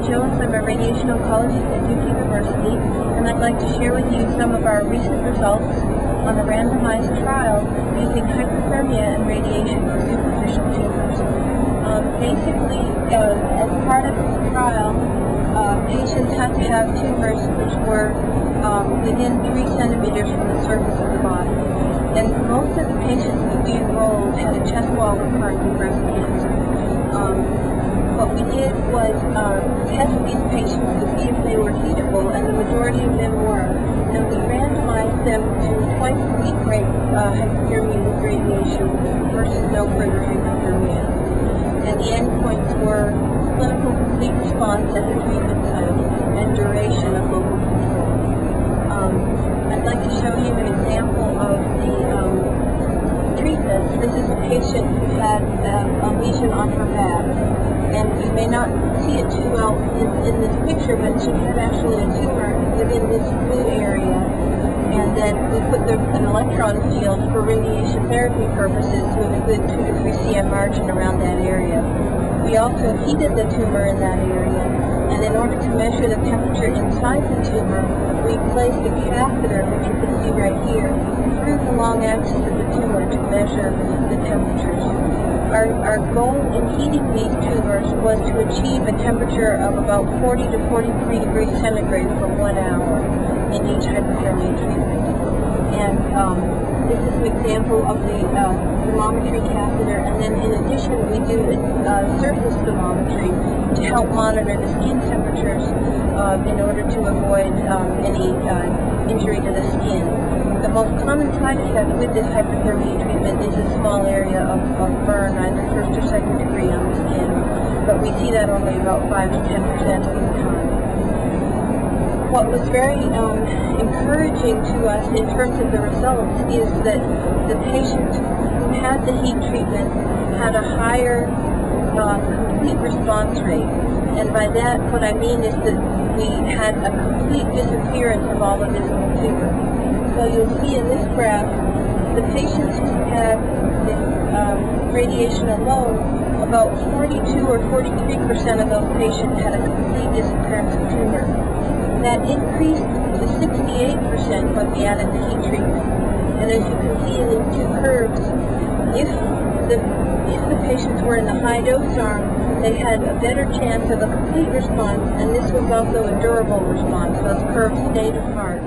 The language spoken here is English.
Jones. I'm a radiation oncologist at Duke University, and I'd like to share with you some of our recent results on a randomized trial using hyperthermia and radiation for superficial tumors. Basically, as part of this trial, patients had to have tumors which were within 3 centimeters from the surface of the body. And most of the patients that we enrolled had a chest wall recurrence of breast cancer. What we did was test these patients to see if they were heatable, and the majority of them were. And we randomized them to twice-a-week hyperthermia with radiation versus no further hyperthermia. And the endpoints were clinical complete response at the treatment site and duration of local control. I'd like to show you an example of the treatments. This is a patient who had a lesion on her back. And you may not see it too well in this picture, but she had actually a tumor within this blue area. And then we put an electron field for radiation therapy purposes with a good 2 to 3 cm margin around that area. We also heated the tumor in that area, and in order to measure the temperature inside the tumor, we placed a catheter, which you can see right here, through the long axis of the tumor to measure the temperatures. Our goal in heating these tumors was to achieve a temperature of about 40 to 43 degrees centigrade for 1 hour in each hyperthermia treatment. And this is an example of the thermometry catheter, and then in addition we do surface thermometry to help monitor the skin temperatures in order to avoid any injury to the skin. The most common side effect with this hyperthermia treatment is a small area of burn, either first or second degree on the skin, but we see that only about 5 to 10% of the time. What was very encouraging to us in terms of the results is that the patient who had the heat treatment had a higher complete response rate. And by that, what I mean is that we had a complete disappearance of all of this tumor. So you'll see in this graph, the patients who had the radiation alone, about 42 or 43% of those patients had a complete disappearance of tumor. That increased to 68% when we added the heat treatment. And as you can see in these two curves, if the patients were in the high dose arm, they had a better chance of a complete response, and this was also a durable response. Those curves stayed apart.